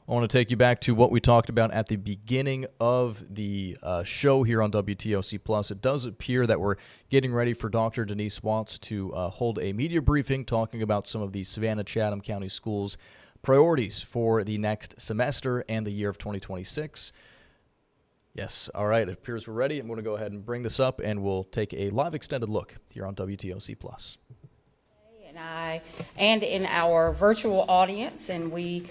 I want to take you back to what we talked about at the beginning of the show here on WTOC Plus. It does appear that we're getting ready for Dr. Denise Watts to hold a media briefing talking about some of the Savannah-Chatham County Schools priorities for the next semester and the year of 2026. Yes, all right, it appears we're ready. I'm going to go ahead and bring this up, and we'll take a live extended look here on WTOC Plus. And in our virtual audience, and we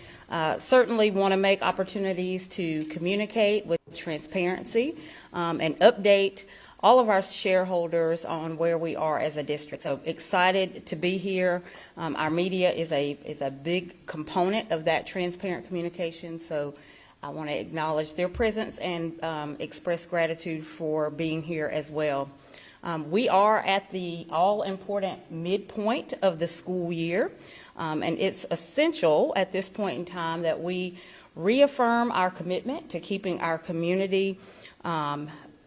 certainly want to make opportunities to communicate with transparency and update all of our shareholders on where we are as a district. So excited to be here. Our media is a big component of that transparent communication, so I want to acknowledge their presence and express gratitude for being here as well. We are at the all-important midpoint of the school year, and it's essential at this point in time that we reaffirm our commitment to keeping our community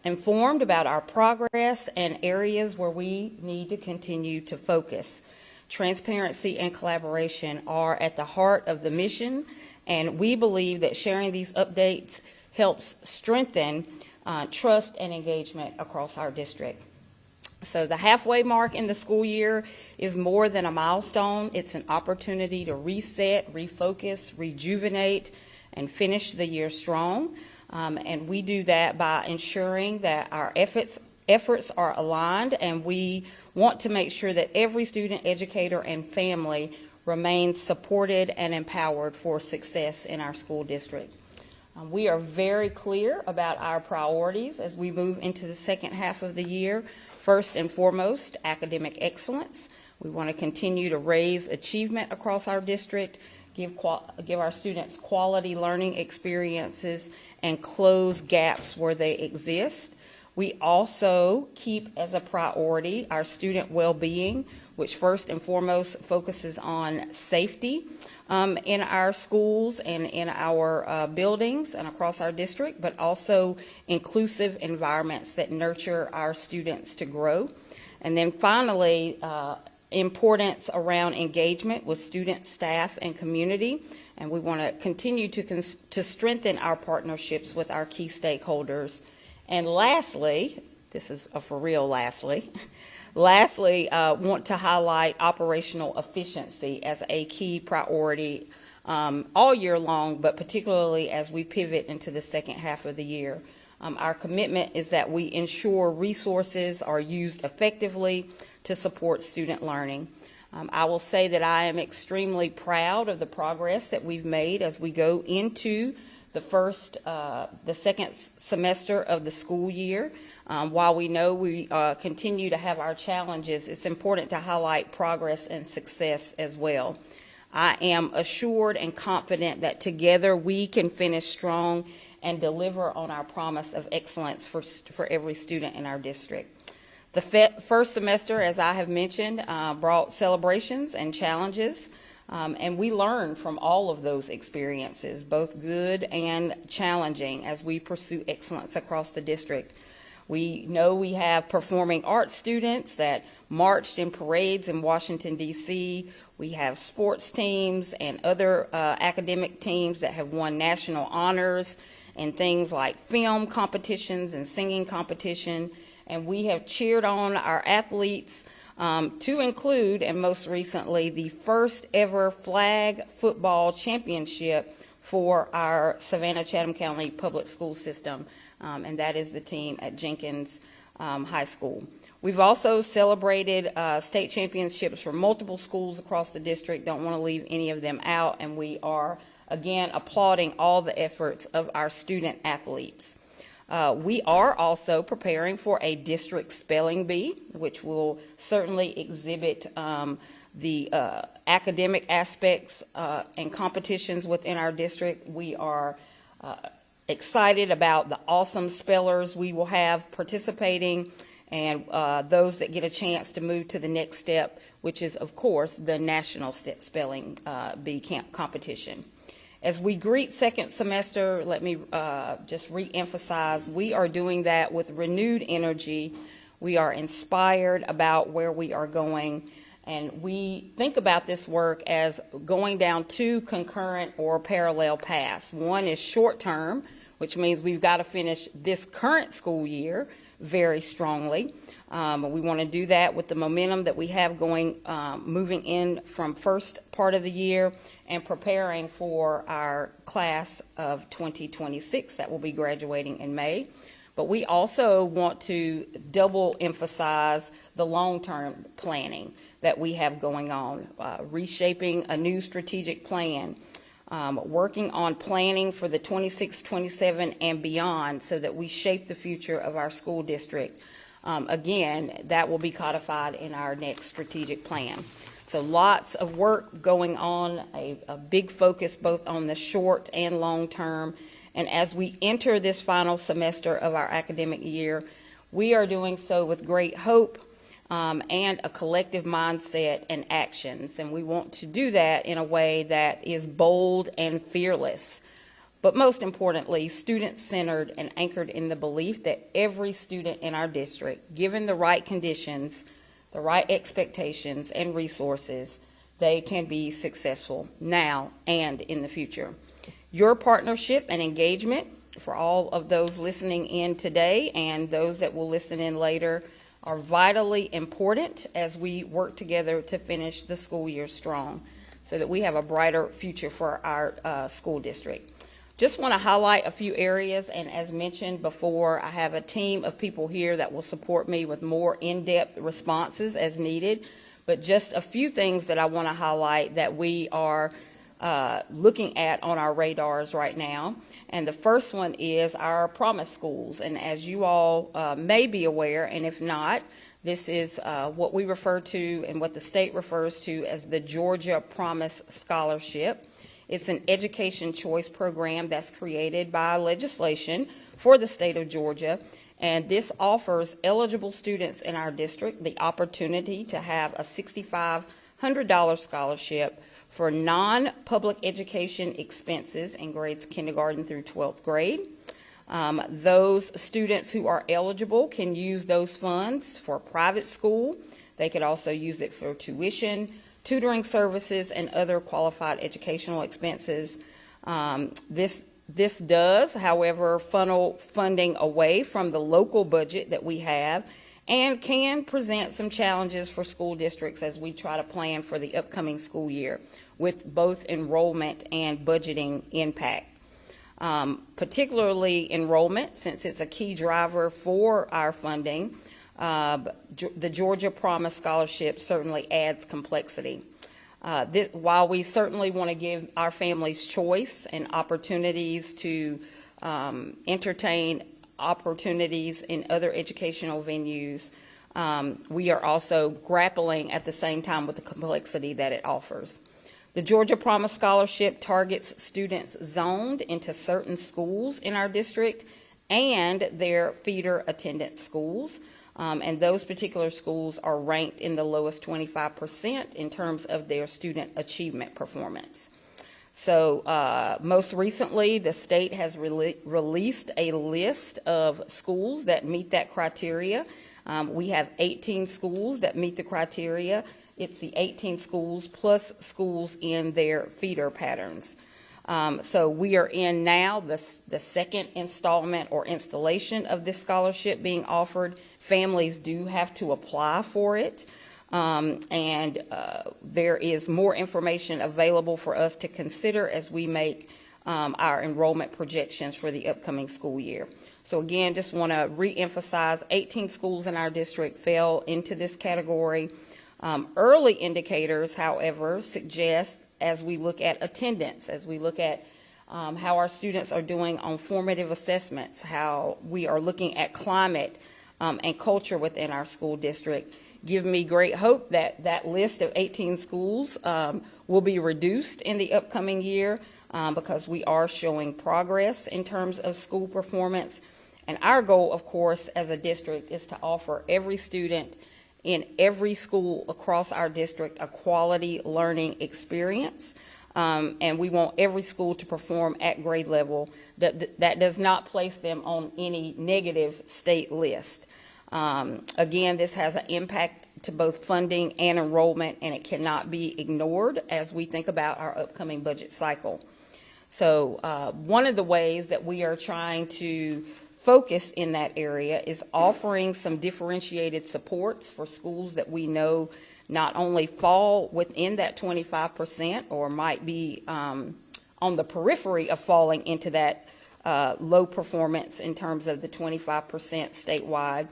informed about our progress and areas where we need to continue to focus. Transparency and collaboration are at the heart of the mission, and we believe that sharing these updates helps strengthen trust and engagement across our district. So the halfway mark in the school year is more than a milestone. It's an opportunity to reset, refocus, rejuvenate, and finish the year strong. And we do that by ensuring that our efforts are aligned, and we want to make sure that every student, educator, and family remains supported and empowered for success in our school district. We are very clear about our priorities as we move into the second half of the year. First and foremost, academic excellence. We want to continue to raise achievement across our district, give our students quality learning experiences, and close gaps where they exist. We also keep as a priority our student well-being, which first and foremost focuses on safety in our schools and in our buildings and across our district, but also inclusive environments that nurture our students to grow. And then finally, importance around engagement with students, staff, and community. And we want to continue to strengthen our partnerships with our key stakeholders. And lastly, this is a for real lastly, want to highlight operational efficiency as a key priority all year long, but particularly as we pivot into the second half of the year. Our commitment is that we ensure resources are used effectively to support student learning. I will say that I am extremely proud of the progress that we've made as we go into the second semester of the school year. While we know we continue to have our challenges, it's important to highlight progress and success as well. I am assured and confident that together we can finish strong and deliver on our promise of excellence for every student in our district. The first semester, as I have mentioned, brought celebrations and challenges. And we learn from all of those experiences, both good and challenging, as we pursue excellence across the district. We know we have performing arts students that marched in parades in Washington, D.C. We have sports teams and other academic teams that have won national honors in things like film competitions and singing competition. And we have cheered on our athletes to include, and most recently, the first ever flag football championship for our Savannah-Chatham County public school system, and that is the team at Jenkins High School. We've also celebrated state championships for multiple schools across the district. Don't want to leave any of them out, and we are, again, applauding all the efforts of our student athletes. We are also preparing for a district spelling bee, which will certainly exhibit the academic aspects and competitions within our district. We are excited about the awesome spellers we will have participating, and those that get a chance to move to the next step, which is, of course, the national spelling bee competition. As we greet second semester, let me just re-emphasize, we are doing that with renewed energy. We are inspired about where we are going, And we think about this work as going down two concurrent or parallel paths. One is short-term, which means we've got to finish this current school year very strongly. We want to do that with the momentum that we have going, moving in from first part of the year and preparing for our class of 2026 that will be graduating in May. But we also want to double emphasize the long-term planning that we have going on, reshaping a new strategic plan, working on planning for the 26, 27, and beyond so that we shape the future of our school district. Again, that will be codified in our next strategic plan. So lots of work going on, a big focus both on the short and long term. And as we enter this final semester of our academic year, we are doing so with great hope and a collective mindset and actions. And we want to do that in a way that is bold and fearless, but most importantly, student-centered and anchored in the belief that every student in our district, given the right conditions, the right expectations and resources, they can be successful now and in the future. Your partnership and engagement, for all of those listening in today and those that will listen in later, are vitally important as we work together to finish the school year strong so that we have a brighter future for our school district. Just want to highlight a few areas, and as mentioned before, I have a team of people here that will support me with more in-depth responses as needed, but just a few things that I want to highlight that we are looking at on our radars right now. And the first one is our promise schools. And as you all may be aware, and if not, this is what we refer to and what the state refers to as the Georgia Promise Scholarship. It's an education choice program that's created by legislation for the state of Georgia. And this offers eligible students in our district the opportunity to have a $6,500 scholarship for non-public education expenses in grades kindergarten through 12th grade. Those students who are eligible can use those funds for private school. They could also use it for tuition, tutoring services, and other qualified educational expenses. This does, however, funnel funding away from the local budget that we have and can present some challenges for school districts as we try to plan for the upcoming school year with both enrollment and budgeting impact. Particularly enrollment, since it's a key driver for our funding, the Georgia Promise Scholarship certainly adds complexity. While we certainly want to give our families choice and opportunities to entertain opportunities in other educational venues, we are also grappling at the same time with the complexity that it offers. The Georgia Promise Scholarship targets students zoned into certain schools in our district and their feeder attendance schools. And those particular schools are ranked in the lowest 25% in terms of their student achievement performance. So most recently, the state has released a list of schools that meet that criteria. We have 18 schools that meet the criteria. It's the 18 schools plus schools in their feeder patterns. So we are in now the second installment or installation of this scholarship being offered. Families do have to apply for it. And there is more information available for us to consider as we make our enrollment projections for the upcoming school year. So again, just want to reemphasize 18 schools in our district fell into this category. Early indicators, however, suggest as we look at attendance, as we look at how our students are doing on formative assessments, how we are looking at climate and culture within our school district, give me great hope that that list of 18 schools will be reduced in the upcoming year because we are showing progress in terms of school performance. And our goal, of course, as a district is to offer every student in every school across our district a quality learning experience. And we want every school to perform at grade level that does not place them on any negative state list. Again, this has an impact to both funding and enrollment, and it cannot be ignored as we think about our upcoming budget cycle. So one of the ways that we are trying to focus in that area is offering some differentiated supports for schools that we know not only fall within that 25% or might be on the periphery of falling into that low performance in terms of the 25% statewide,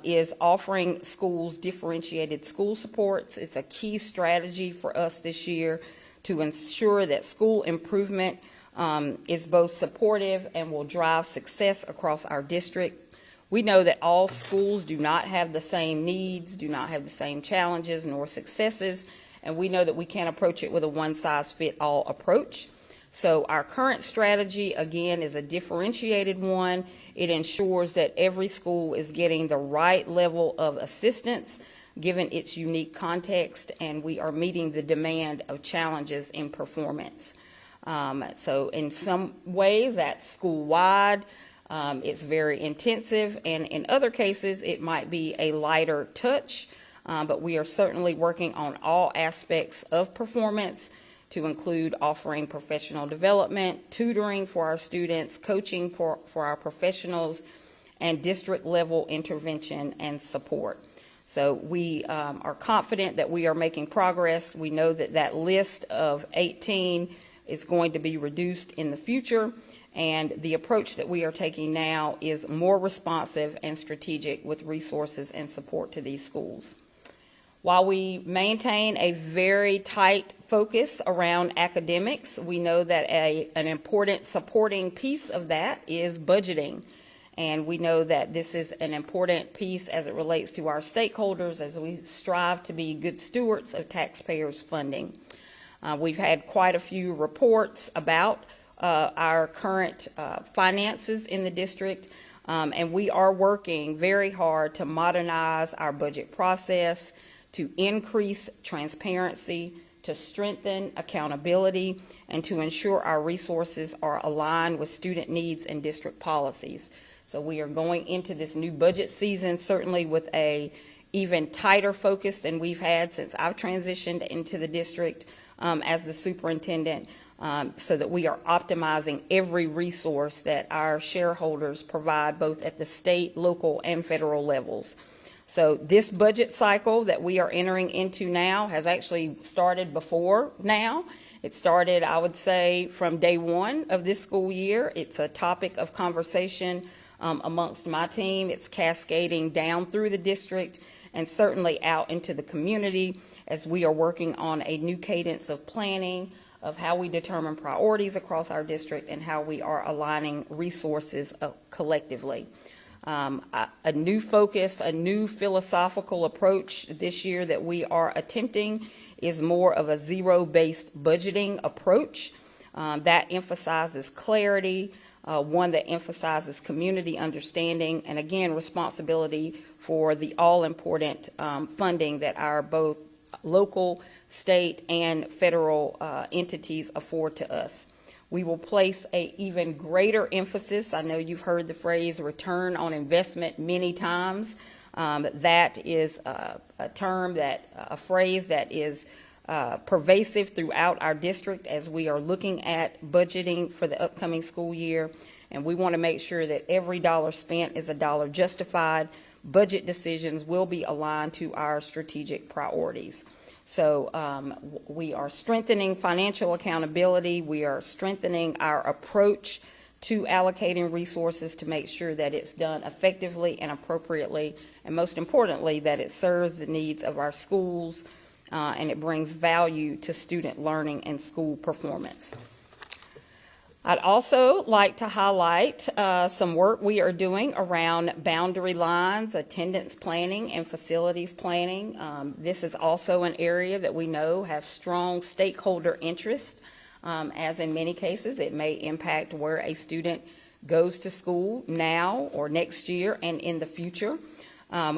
is offering schools differentiated school supports. It's a key strategy for us this year to ensure that school improvement is both supportive and will drive success across our district. We know that all schools do not have the same needs, do not have the same challenges nor successes, and we know that we can't approach it with a one-size-fits-all approach. So our current strategy, again, is a differentiated one. It ensures that every school is getting the right level of assistance given its unique context, and we are meeting the demand of challenges in performance. So in some ways, that's school-wide. It's very intensive, and in other cases, it might be a lighter touch, but we are certainly working on all aspects of performance to include offering professional development, tutoring for our students, coaching for our professionals, and district-level intervention and support. So we are confident that we are making progress. We know that that list of 18 is going to be reduced in the future, and the approach that we are taking now is more responsive and strategic with resources and support to these schools. While we maintain a very tight focus around academics, we know that an important supporting piece of that is budgeting. And we know that this is an important piece as it relates to our stakeholders as we strive to be good stewards of taxpayers' funding. We've had quite a few reports about our current finances in the district, and we are working very hard to modernize our budget process, to increase transparency, to strengthen accountability, and to ensure our resources are aligned with student needs and district policies. So we are going into this new budget season certainly with a even tighter focus than we've had since I've transitioned into the district as the superintendent, so that we are optimizing every resource that our shareholders provide both at the state, local, and federal levels. So this budget cycle that we are entering into now has actually started before now. It started, I would say, from day one of this school year. It's a topic of conversation amongst my team. It's cascading down through the district and certainly out into the community as we are working on a new cadence of planning, of how we determine priorities across our district and how we are aligning resources collectively. A new focus, a new philosophical approach this year that we are attempting is more of a zero-based budgeting approach that emphasizes clarity, one that emphasizes community understanding, and again, responsibility for the all-important funding that our both local, state, and federal entities afford to us. We will place an even greater emphasis. I know you've heard the phrase return on investment many times. That is a phrase that is pervasive throughout our district as we are looking at budgeting for the upcoming school year. And we want to make sure that every dollar spent is a dollar justified. Budget decisions will be aligned to our strategic priorities. So we are strengthening financial accountability. We are strengthening our approach to allocating resources to make sure that it's done effectively and appropriately, and most importantly, that it serves the needs of our schools and it brings value to student learning and school performance. I'd also like to highlight some work we are doing around boundary lines, attendance planning, and facilities planning. This is also an area that we know has strong stakeholder interest, as in many cases it may impact where a student goes to school now or next year and in the future.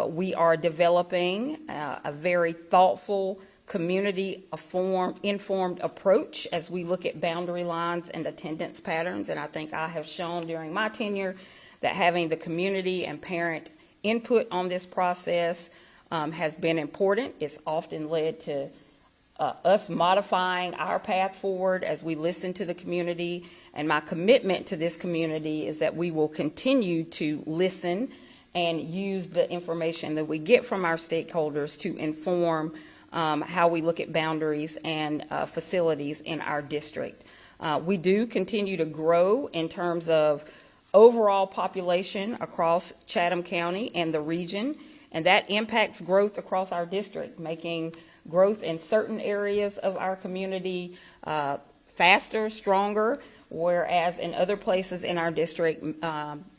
We are developing a very thoughtful, community-informed approach as we look at boundary lines and attendance patterns. And I think I have shown during my tenure that having the community and parent input on this process has been important. It's often led to us modifying our path forward as we listen to the community. And my commitment to this community is that we will continue to listen and use the information that we get from our stakeholders to inform how we look at boundaries and facilities in our district. We do continue to grow in terms of overall population across Chatham County and the region, and that impacts growth across our district, making growth in certain areas of our community faster, stronger, whereas in other places in our district,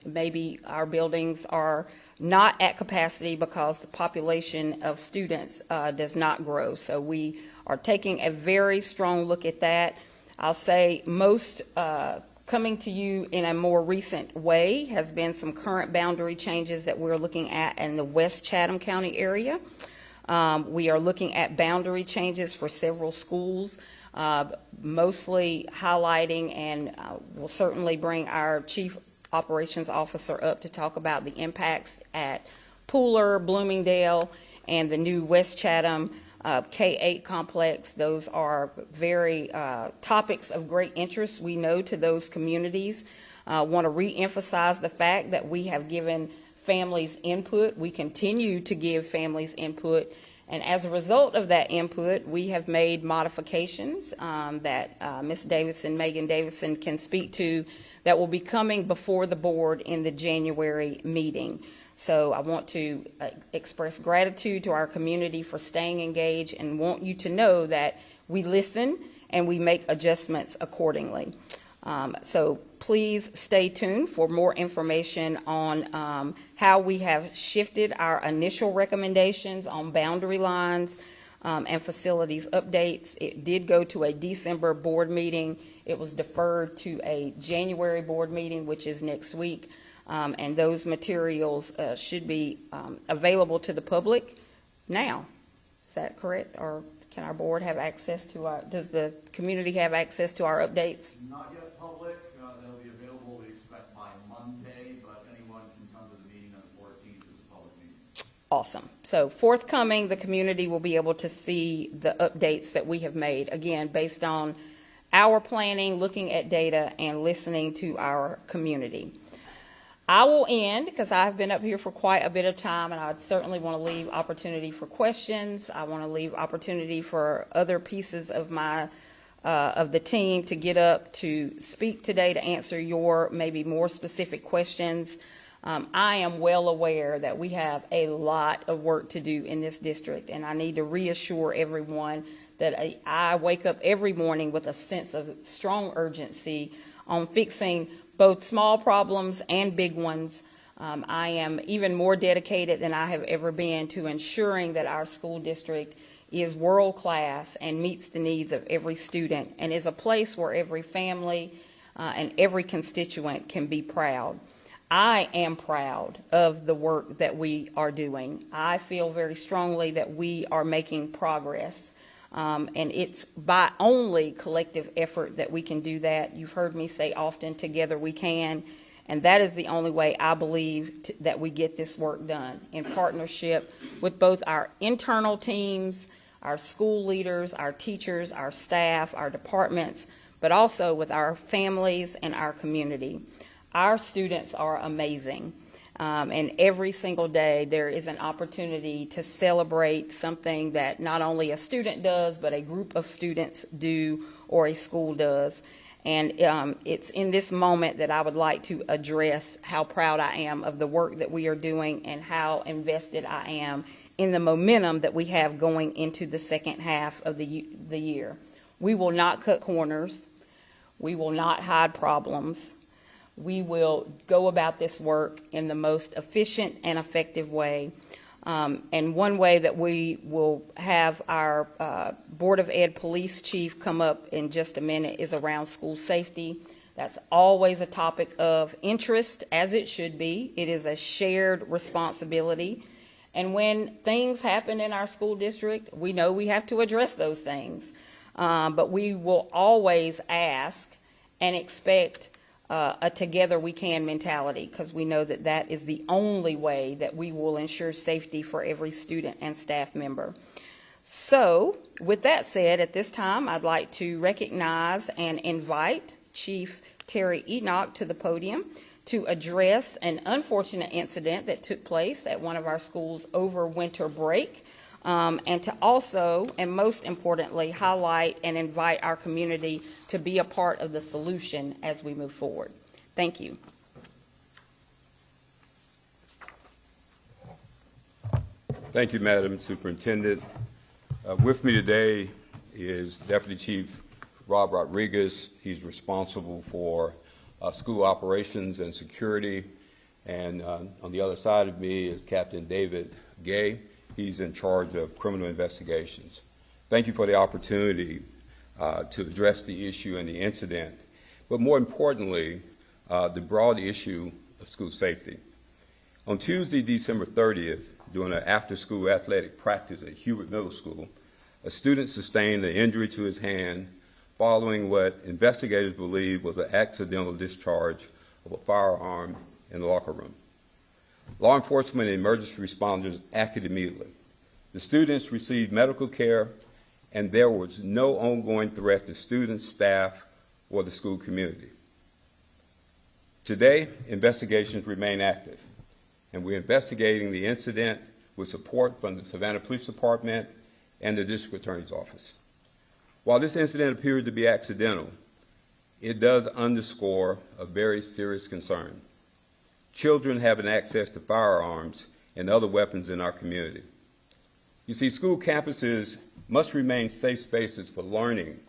maybe our buildings are not at capacity because the population of students does not grow. So we are taking a very strong look at that. I'll say most coming to you in a more recent way has been some current boundary changes that we're looking at in the West Chatham County area. We are looking at boundary changes for several schools, mostly highlighting, and we'll certainly bring our Chief Operations Officer up to talk about the impacts at Pooler, Bloomingdale, and the new West Chatham K-8 complex. Those are very topics of great interest, we know, to those communities. Want to re-emphasize the fact that we have given families input. We continue to give families input, and as a result of that input, we have made modifications that Ms. Davison, Megan Davison, can speak to that will be coming before the board in the January meeting. So I want to express gratitude to our community for staying engaged and want you to know that we listen and we make adjustments accordingly. So please stay tuned for more information on how we have shifted our initial recommendations on boundary lines and facilities updates. It did go to a December board meeting. It was deferred to a January board meeting, which is next week. And those materials should be available to the public now. Is that correct? Or can our board have access to our, does the community have access to our updates? Not yet public. They'll be available, we expect, by Monday, but anyone can come to the meeting on the 14th as a public meeting. Awesome. So forthcoming, the community will be able to see the updates that we have made, again, based on our planning, looking at data, and listening to our community. I will end, because I've been up here for quite a bit of time, and I'd certainly want to leave opportunity for questions. I want to leave opportunity for other pieces of my of the team to get up to speak today to answer your maybe more specific questions. I am well aware that we have a lot of work to do in this district, and I need to reassure everyone that I wake up every morning with a sense of strong urgency on fixing both small problems and big ones. I am even more dedicated than I have ever been to ensuring that our school district is world class and meets the needs of every student and is a place where every family and every constituent can be proud. I am proud of the work that we are doing. I feel very strongly that we are making progress. And it's by only collective effort that we can do that. You've heard me say often, together we can, and that is the only way I believe that we get this work done, in partnership with both our internal teams, our school leaders, our teachers, our staff, our departments, but also with our families and our community. Our students are amazing. And every single day there is an opportunity to celebrate something that not only a student does, but a group of students do or a school does. And it's in this moment that I would like to address how proud I am of the work that we are doing and how invested I am in the momentum that we have going into the second half of the year. We will not cut corners. We will not hide problems. We will go about this work in the most efficient and effective way. And one way that we will have our Board of Ed police chief come up in just a minute is around school safety. That's always a topic of interest, as it should be. It is a shared responsibility. And when things happen in our school district, we know we have to address those things. But we will always ask and expect a together we can mentality, because we know that that is the only way that we will ensure safety for every student and staff member. So with that said, at this time, I'd like to recognize and invite Chief Terry Enoch to the podium to address an unfortunate incident that took place at one of our schools over winter break, and to also, and most importantly, highlight and invite our community to be a part of the solution as we move forward. Thank you. Thank you, Madam Superintendent. With me today is Deputy Chief Rob Rodriguez. He's responsible for school operations and security. And on the other side of me is Captain David Gay. He's in charge of criminal investigations. Thank you for the opportunity to address the issue and the incident, but more importantly, the broad issue of school safety. On Tuesday, December 30th, during an after-school athletic practice at Hubert Middle School, a student sustained an injury to his hand following what investigators believe was an accidental discharge of a firearm in the locker room. Law enforcement and emergency responders acted immediately. The students received medical care, and there was no ongoing threat to students, staff, or the school community. Today, investigations remain active, and we're investigating the incident with support from the Savannah Police Department and the District Attorney's Office. While this incident appears to be accidental, it does underscore a very serious concern. Children having access to firearms and other weapons in our community. You see, school campuses must remain safe spaces for learning,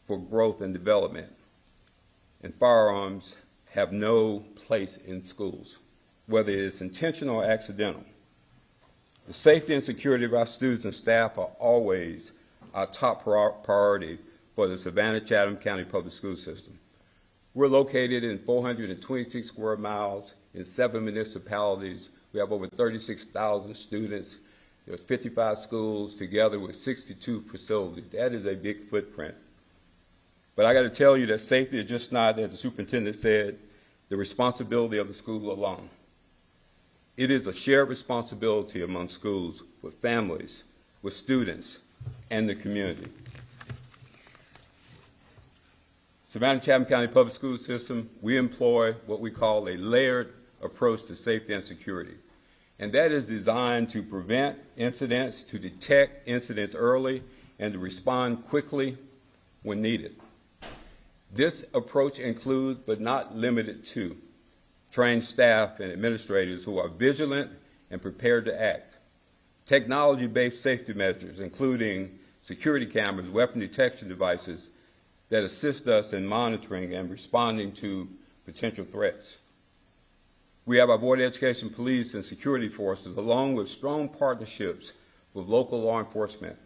for growth and development, and firearms have no place in schools, whether it's intentional or accidental. The safety and security of our students and staff are always our top priority for the Savannah-Chatham County Public School System. We're located in 426 square miles in 7 municipalities. We have over 36,000 students. There's 55 schools together with 62 facilities. That is a big footprint. But I got to tell you that safety is just not, as the superintendent said, the responsibility of the school alone. It is a shared responsibility among schools, with families, with students, and the community. Savannah-Chatham County Public School System, we employ what we call a layered approach to safety and security. And that is designed to prevent incidents, to detect incidents early, and to respond quickly when needed. This approach includes, but not limited to, trained staff and administrators who are vigilant and prepared to act. Technology-based safety measures, including security cameras, weapon detection devices that assist us in monitoring and responding to potential threats. We have our Board of Education, police, and security forces, along with strong partnerships with local law enforcement.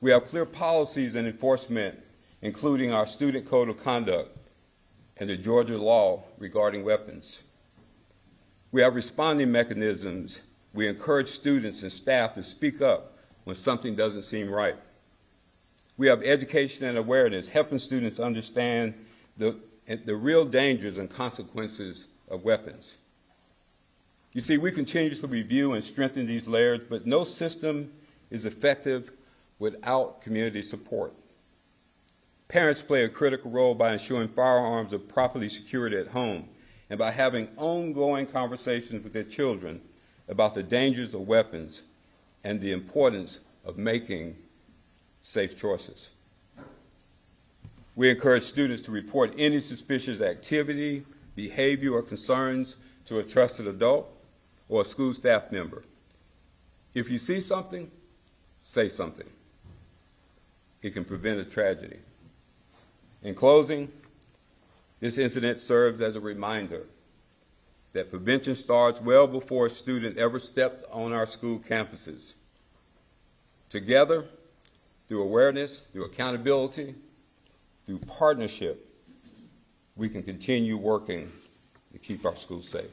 We have clear policies and enforcement, including our Student Code of Conduct and the Georgia law regarding weapons. We have responding mechanisms. We encourage students and staff to speak up when something doesn't seem right. We have education and awareness, helping students understand the real dangers and consequences of weapons. You see, we continuously review and strengthen these layers, but no system is effective without community support. Parents play a critical role by ensuring firearms are properly secured at home and by having ongoing conversations with their children about the dangers of weapons and the importance of making safe choices. We encourage students to report any suspicious activity, behavior, or concerns to a trusted adult or a school staff member. If you see something, say something. It can prevent a tragedy. In closing, this incident serves as a reminder that prevention starts well before a student ever steps on our school campuses. Together, through awareness, through accountability, through partnership, we can continue working to keep our schools safe.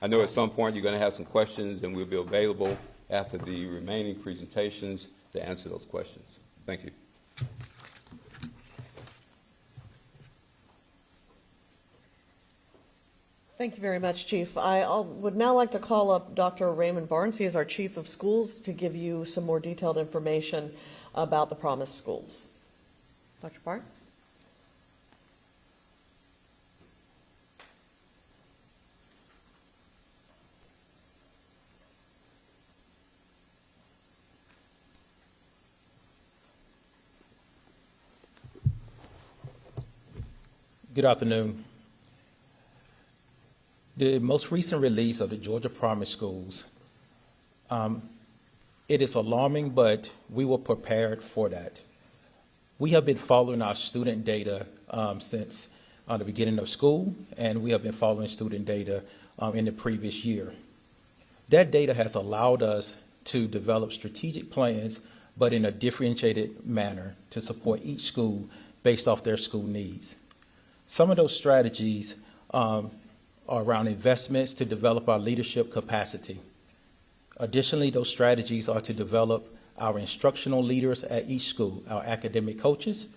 I know at some point you're going to have some questions, and we'll be available after the remaining presentations to answer those questions. Thank you. Thank you very much, Chief. Would now like to call up Dr. Raymond Barnes. He is our Chief of Schools to give you some more detailed information about the Promise Schools. Dr. Barnes? Good afternoon. The most recent release of the Georgia Promise Schools, it is alarming, but we were prepared for that. We have been following our student data since the beginning of school, and we have been following student data in the previous year. That data has allowed us to develop strategic plans, but in a differentiated manner to support each school based off their school needs. Some of those strategies are around investments to develop our leadership capacity. Additionally, those strategies are to develop our instructional leaders at each school, our academic coaches,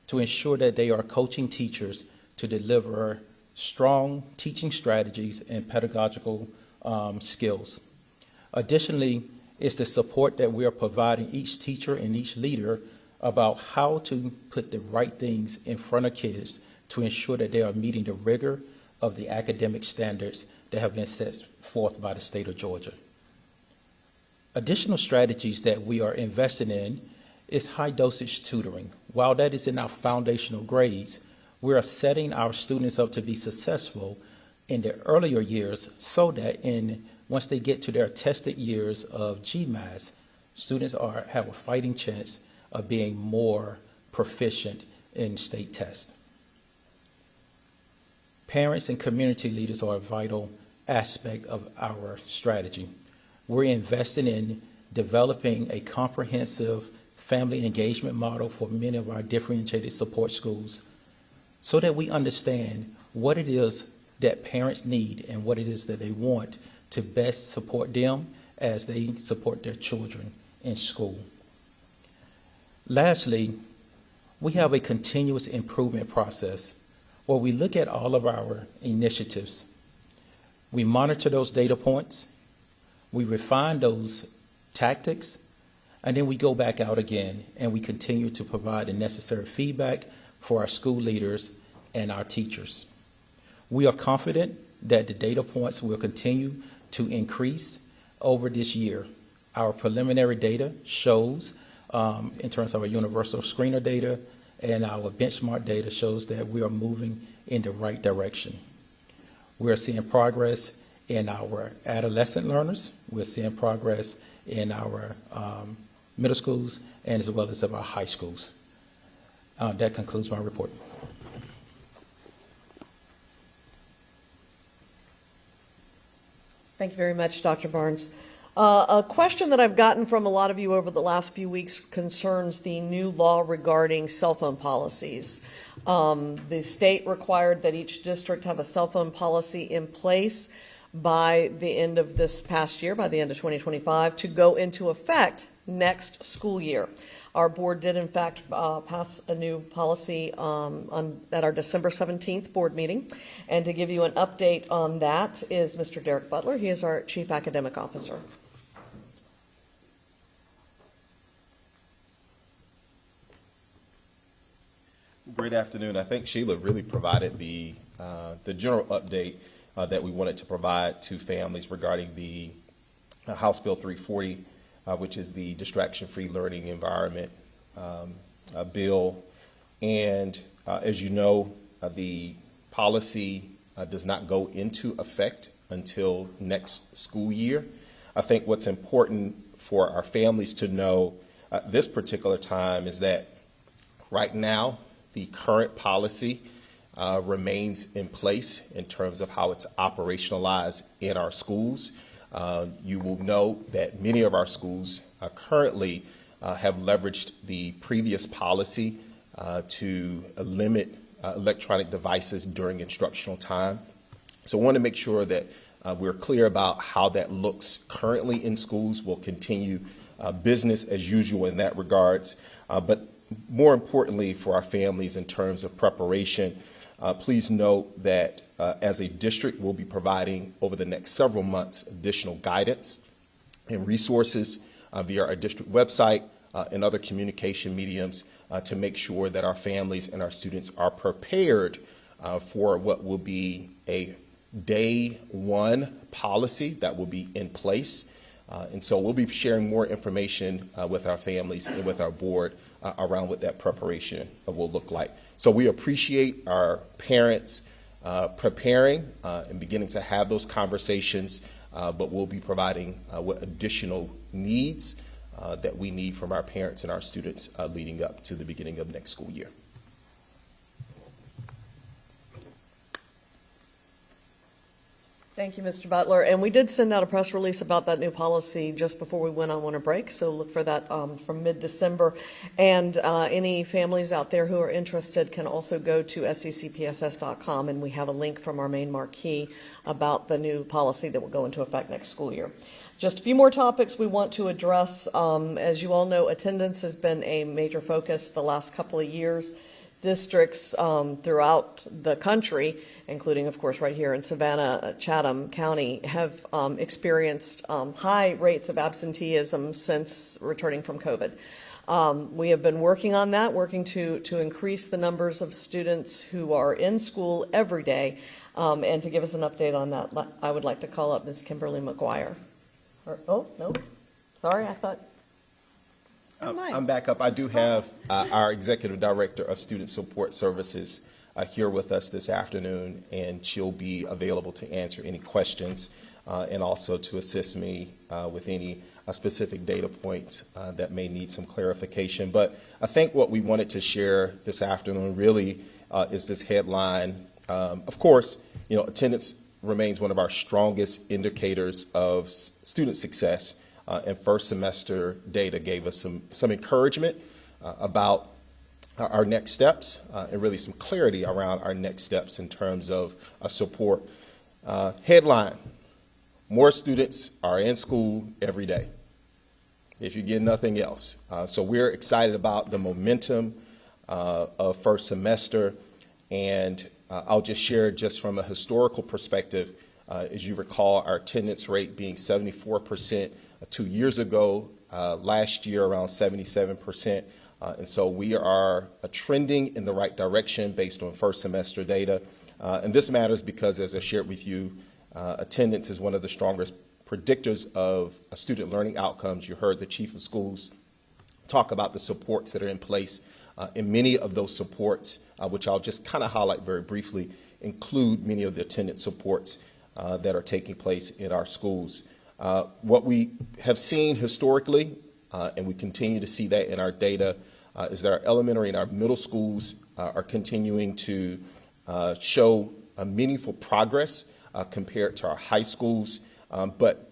to ensure that they are coaching teachers to deliver strong teaching strategies and pedagogical skills. Additionally, it's the support that we are providing each teacher and each leader about how to put the right things in front of kids to ensure that they are meeting the rigor of the academic standards that have been set forth by the state of Georgia. Additional strategies that we are investing in is high dosage tutoring. While that is in our foundational grades, we are setting our students up to be successful in their earlier years so that once they get to their tested years of GMAS, students have a fighting chance of being more proficient in state tests. Parents and community leaders are a vital aspect of our strategy. We're investing in developing a comprehensive family engagement model for many of our differentiated support schools so that we understand what it is that parents need and what it is that they want to best support them as they support their children in school. Lastly, we have a continuous improvement process where we look at all of our initiatives. We monitor those data points, we refine those tactics, and then we go back out again and we continue to provide the necessary feedback for our school leaders and our teachers. We are confident that the data points will continue to increase over this year. Our preliminary data shows, in terms of our universal screener data, and our benchmark data shows that we are moving in the right direction. We're seeing progress in our adolescent learners. We're seeing progress in our middle schools and as well as of our high schools. That concludes my report. Thank you very much, Dr. Barnes. A question that I've gotten from a lot of you over the last few weeks concerns the new law regarding cell phone policies. The state required that each district have a cell phone policy in place by the end of this past year, by the end of 2025, to go into effect next school year. Our board did, in fact, pass a new policy at our December 17th board meeting. And to give you an update on that is Mr. Derek Butler. He is our Chief Academic Officer. Great afternoon. I think Sheila really provided the general update that we wanted to provide to families regarding the House Bill 340, which is the distraction-free learning environment bill. And as you know, the policy does not go into effect until next school year. I think what's important for our families to know this particular time is that right now, the current policy remains in place in terms of how it's operationalized in our schools. You will know that many of our schools currently have leveraged the previous policy to limit electronic devices during instructional time. So I want to make sure that we're clear about how that looks currently in schools. We'll continue business as usual in that regards, but more importantly for our families in terms of preparation, Please note that as a district, we'll be providing over the next several months additional guidance and resources via our district website and other communication mediums to make sure that our families and our students are prepared for what will be a day one policy that will be in place. And so we'll be sharing more information with our families and with our board around what that preparation will look like. So we appreciate our parents preparing and beginning to have those conversations, but we'll be providing what additional needs that we need from our parents and our students leading up to the beginning of next school year. Thank you, Mr. Butler. And we did send out a press release about that new policy just before we went on winter break, so look for that from mid-December. And any families out there who are interested can also go to SCCPSS.com, and we have a link from our main marquee about the new policy that will go into effect next school year. Just a few more topics we want to address. As you all know, attendance has been a major focus the last couple of years. Districts throughout the country, including, of course, right here in Savannah, Chatham County, have experienced high rates of absenteeism since returning from COVID. We have been working on that, working to increase the numbers of students who are in school every day. And to give us an update on that, I would like to call up Ms. Kimberly McGuire. Oh, no. Sorry, I thought. I'm back up. I do have our Executive Director of Student Support Services here with us this afternoon, and she'll be available to answer any questions and also to assist me with any specific data points that may need some clarification. But I think what we wanted to share this afternoon really is this headline. Of course, attendance remains one of our strongest indicators of student success. And first semester data gave us some encouragement about our next steps and really some clarity around our next steps in terms of support. Headline, more students are in school every day, if you get nothing else. So we're excited about the momentum of first semester, and I'll just share just from a historical perspective, as you recall, our attendance rate being 74%. 2 years ago, last year around 77%. And so we are trending in the right direction based on first semester data. And this matters because, as I shared with you, attendance is one of the strongest predictors of student learning outcomes. You heard the Chief of Schools talk about the supports that are in place. And many of those supports, which I'll just kind of highlight very briefly, include many of the attendance supports that are taking place in our schools. What we have seen historically, and we continue to see that in our data, is that our elementary and our middle schools are continuing to show a meaningful progress compared to our high schools. But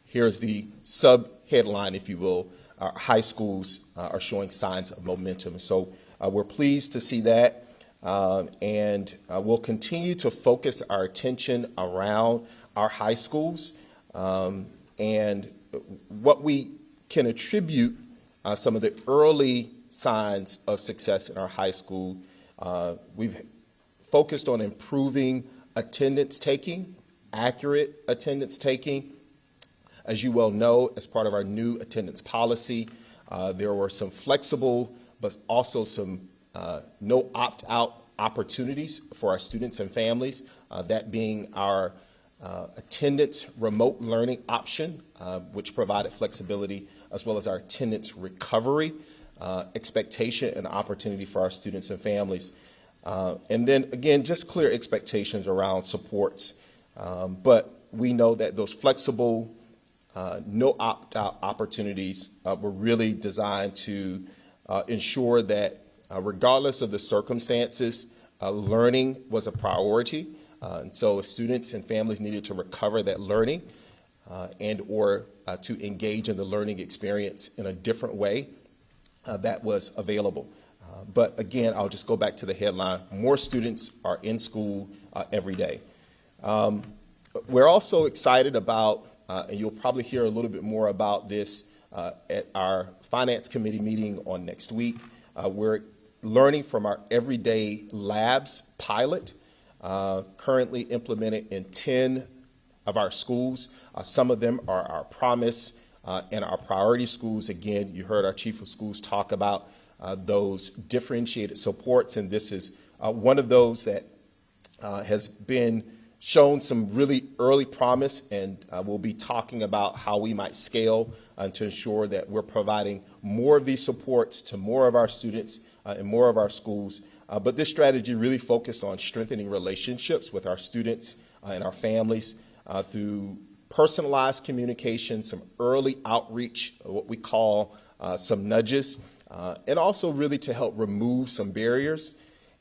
here's the sub-headline, if you will. Our high schools are showing signs of momentum. So we're pleased to see that, and we'll continue to focus our attention around our high schools. And what we can attribute some of the early signs of success in our high school, we've focused on improving attendance taking, accurate attendance taking. As you well know, as part of our new attendance policy, there were some flexible but also some no opt-out opportunities for our students and families, that being our attendance remote learning option, which provided flexibility, as well as our attendance recovery expectation and opportunity for our students and families. And then, again, just clear expectations around supports. But we know that those flexible, no opt-out opportunities were really designed to ensure that regardless of the circumstances, learning was a priority. And so students and families needed to recover that learning and or to engage in the learning experience in a different way that was available. But again, I'll just go back to the headline. More students are in school every day. We're also excited about, and you'll probably hear a little bit more about this at our Finance Committee meeting on next week. We're learning from our everyday labs pilot, currently implemented in 10 of our schools. Some of them are our promise and our priority schools. Again, you heard our chief of schools talk about those differentiated supports, and this is one of those that has been shown some really early promise, and we'll be talking about how we might scale to ensure that we're providing more of these supports to more of our students in more of our schools. But this strategy really focused on strengthening relationships with our students and our families through personalized communication, some early outreach, what we call some nudges, and also really to help remove some barriers.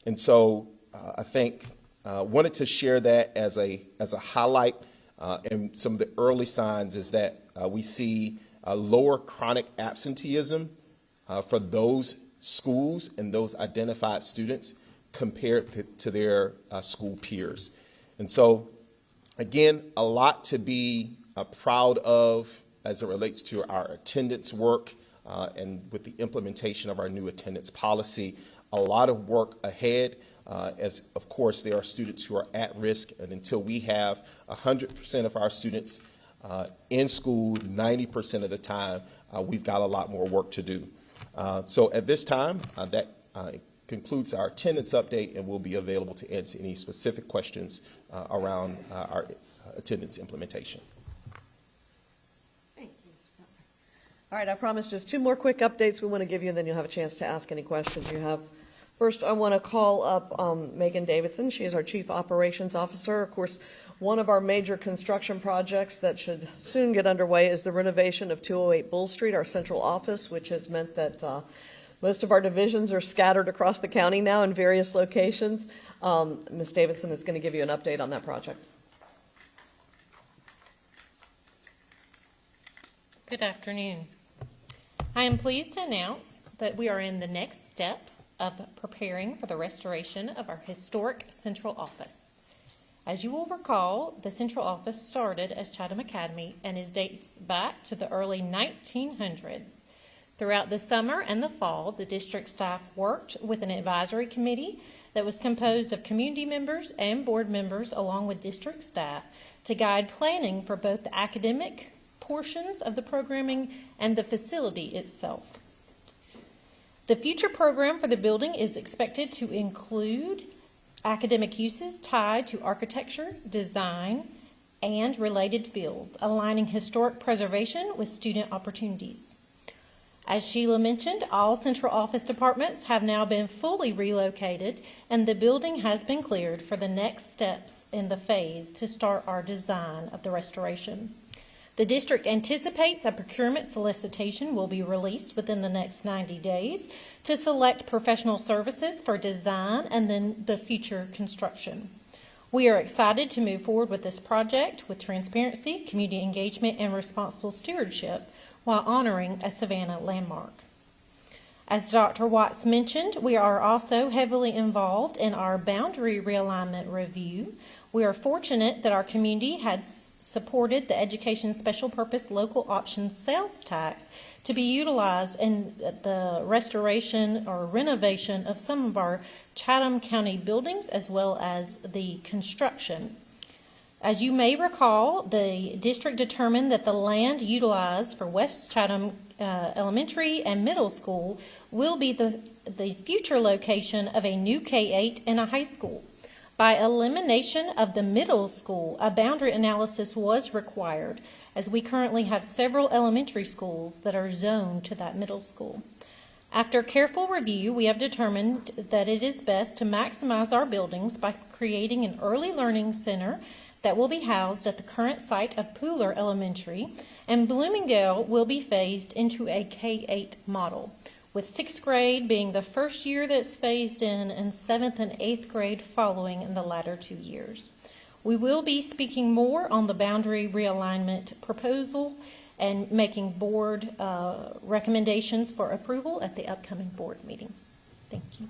And so I think wanted to share that as a highlight, and some of the early signs is that we see lower chronic absenteeism for those schools and those identified students compared to their school peers. And so, again, a lot to be proud of as it relates to our attendance work and with the implementation of our new attendance policy. A lot of work ahead, as of course there are students who are at risk, and until we have 100% of our students in school 90% of the time, we've got a lot more work to do. So at this time, that concludes our attendance update, and we'll be available to answer any specific questions around our attendance implementation. Thank you, Mr. Butler. All right, I promise just 2 more quick updates we want to give you, and then you'll have a chance to ask any questions you have. First, I want to call up Megan Davidson. She is our Chief Operations Officer. Of course, one of our major construction projects that should soon get underway is the renovation of 208 Bull Street, our central office, which has meant that most of our divisions are scattered across the county now in various locations. Ms. Davidson is going to give you an update on that project. Good afternoon. I am pleased to announce that we are in the next steps of preparing for the restoration of our historic central office. As you will recall, the central office started as Chatham Academy and dates back to the early 1900s. Throughout the summer and the fall, the district staff worked with an advisory committee that was composed of community members and board members along with district staff to guide planning for both the academic portions of the programming and the facility itself. The future program for the building is expected to include academic uses tied to architecture, design, and related fields, aligning historic preservation with student opportunities. As Sheila mentioned, all central office departments have now been fully relocated, and the building has been cleared for the next steps in the phase to start our design of the restoration. The district anticipates a procurement solicitation will be released within the next 90 days to select professional services for design and then the future construction. We are excited to move forward with this project with transparency, community engagement, and responsible stewardship while honoring a Savannah landmark. As Dr. Watts mentioned, we are also heavily involved in our boundary realignment review. We are fortunate that our community had supported the Education Special Purpose Local Option Sales Tax to be utilized in the restoration or renovation of some of our Chatham County buildings as well as the construction. As you may recall, the district determined that the land utilized for West Chatham Elementary and Middle School will be the future location of a new K-8 and a high school. By elimination of the middle school, a boundary analysis was required, as we currently have several elementary schools that are zoned to that middle school. After careful review, we have determined that it is best to maximize our buildings by creating an early learning center that will be housed at the current site of Pooler Elementary, and Bloomingdale will be phased into a K-8 model, with 6th grade being the first year that's phased in and 7th and 8th grade following in the latter 2 years. We will be speaking more on the boundary realignment proposal and making board recommendations for approval at the upcoming board meeting. Thank you.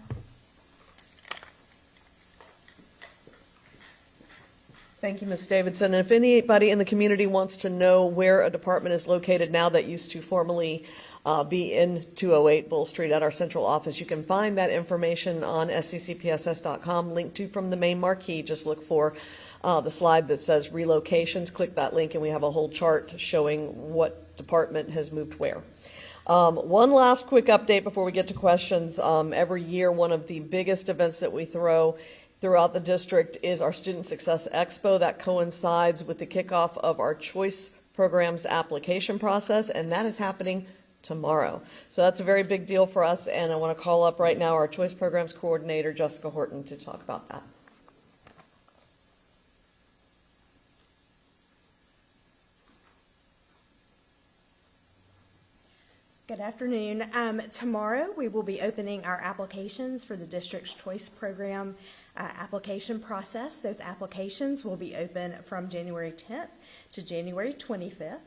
Thank you, Ms. Davidson. And if anybody in the community wants to know where a department is located now that used to formerly be in 208 Bull Street at our central office. You can find that information on SCCPSS.com, linked to from the main marquee. Just look for the slide that says relocations. Click that link and we have a whole chart showing what department has moved where. One last quick update before we get to questions. Every year, one of the biggest events that we throw throughout the district is our Student Success Expo. That coincides with the kickoff of our choice programs application process, and that is happening tomorrow. So that's a very big deal for us, and I want to call up right now our choice programs coordinator, Jessica Horton, to talk about that. Good afternoon. Tomorrow we will be opening our applications for the district's choice program application process. Those applications will be open from January 10th to January 25th.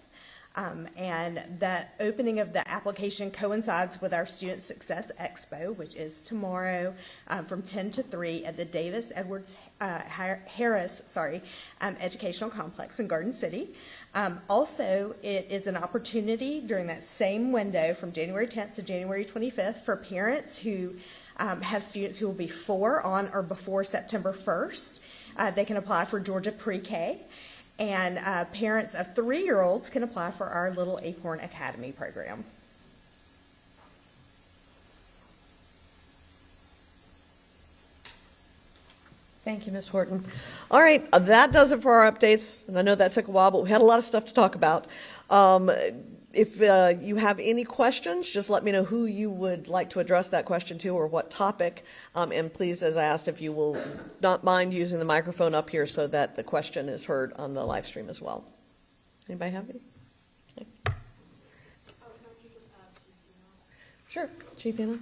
And that opening of the application coincides with our Student Success Expo, which is tomorrow from 10 to 3 at the Davis Edwards Harris Educational Complex in Garden City. Also, it is an opportunity during that same window from January 10th to January 25th for parents who have students who will be 4 on or before September 1st. They can apply for Georgia Pre-K. And parents of 3-year-olds can apply for our Little Acorn Academy program. Thank you, Ms. Horton. All right, that does it for our updates. And I know that took a while, but we had a lot of stuff to talk about. If you have any questions, just let me know who you would like to address that question to or what topic. And please, as I asked, if you will not mind using the microphone up here so that the question is heard on the live stream as well. Anybody have any? Okay. Sure, Chief Anna.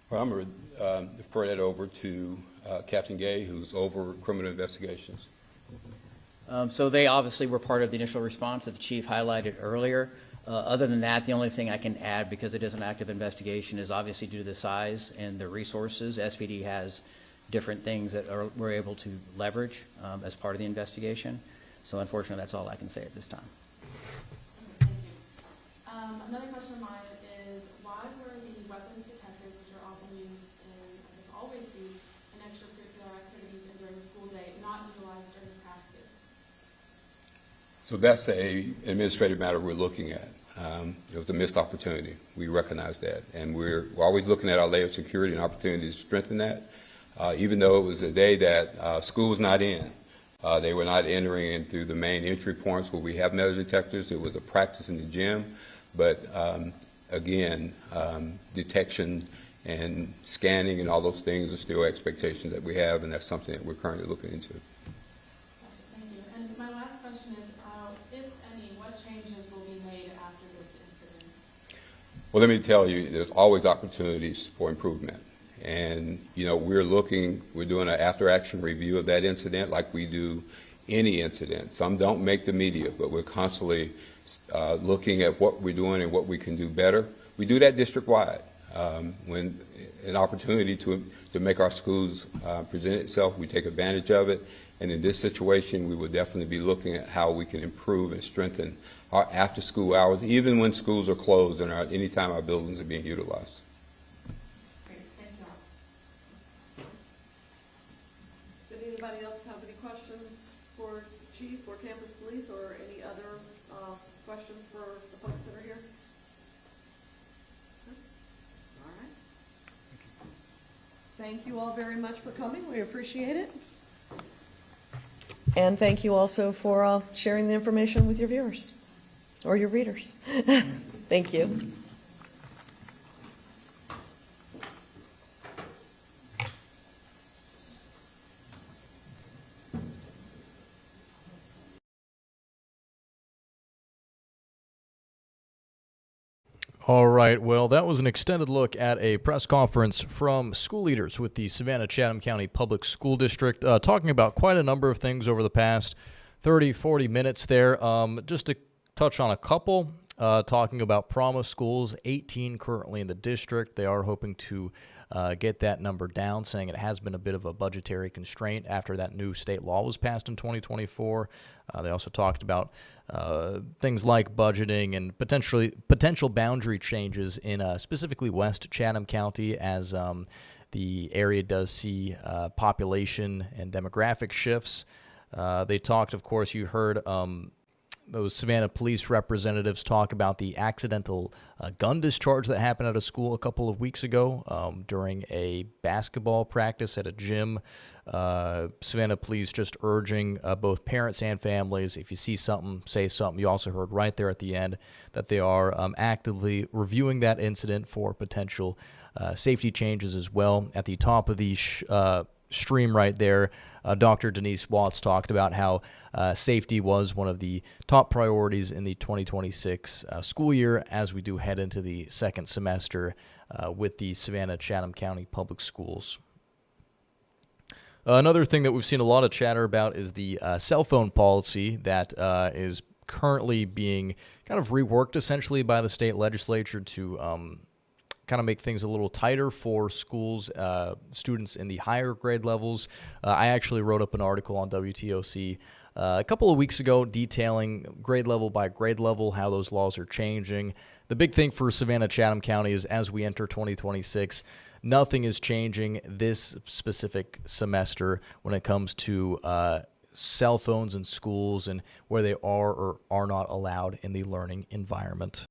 Well, I'm going to defer that over to Captain Gay, who's over criminal investigations. So they obviously were part of the initial response that the chief highlighted earlier. Other than that, the only thing I can add, because it is an active investigation, is obviously due to the size and the resources. SPD has different things that we're able to leverage as part of the investigation. So unfortunately, that's all I can say at this time. Okay, thank you. Another question of mine is, why were the weapons detectors, which are often used in, I guess always used in extracurricular activities and during the school day, not utilized during practice? So that's an administrative matter we're looking at. It was a missed opportunity. We recognize that. And we're always looking at our layer of security and opportunities to strengthen that. Even though it was a day that school was not in, they were not entering in through the main entry points where we have metal detectors. It was a practice in the gym. But again, detection and scanning and all those things are still expectations that we have, and that's something that we're currently looking into. Thank you. And my last question is, if any, what changes will be made after this incident? Well, let me tell you, there's always opportunities for improvement. And, you know, we're doing an after-action review of that incident like we do any incident. Some don't make the media, but we're constantly looking at what we're doing and what we can do better. We do that district-wide. When an opportunity to make our schools present itself, we take advantage of it. And in this situation, we will definitely be looking at how we can improve and strengthen our after-school hours, even when schools are closed and anytime our buildings are being utilized. Great, thank you all. Did anybody else have any questions for Chief or Campus Police or any other questions for the folks that are here? All right. Thank you all very much for coming. We appreciate it. And thank you also for sharing the information with your viewers or your readers. Thank you. All right, well, that was an extended look at a press conference from school leaders with the Savannah-Chatham County Public School District, talking about quite a number of things over the past 30, 40 minutes there. Just to touch on a couple, talking about promise schools, 18 currently in the district. They are hoping to get that number down, saying it has been a bit of a budgetary constraint after that new state law was passed in 2024. They also talked about things like budgeting and potential boundary changes in specifically West Chatham County, as the area does see population and demographic shifts. They talked, of course, you heard those Savannah police representatives talk about the accidental gun discharge that happened at a school a couple of weeks ago during a basketball practice at a gym. Savannah police just urging both parents and families, if you see something, say something. You also heard right there at the end that they are actively reviewing that incident for potential safety changes as well. At the top of the stream right there, Dr. Denise Watts talked about how safety was one of the top priorities in the 2026 school year as we do head into the second semester with the Savannah-Chatham County Public Schools. Another thing that we've seen a lot of chatter about is the cell phone policy that is currently being kind of reworked essentially by the state legislature to kind of make things a little tighter for schools, students in the higher grade levels. I actually wrote up an article on WTOC a couple of weeks ago detailing grade level by grade level how those laws are changing. The big thing for Savannah-Chatham County is as we enter 2026, nothing is changing this specific semester when it comes to cell phones in schools and where they are or are not allowed in the learning environment.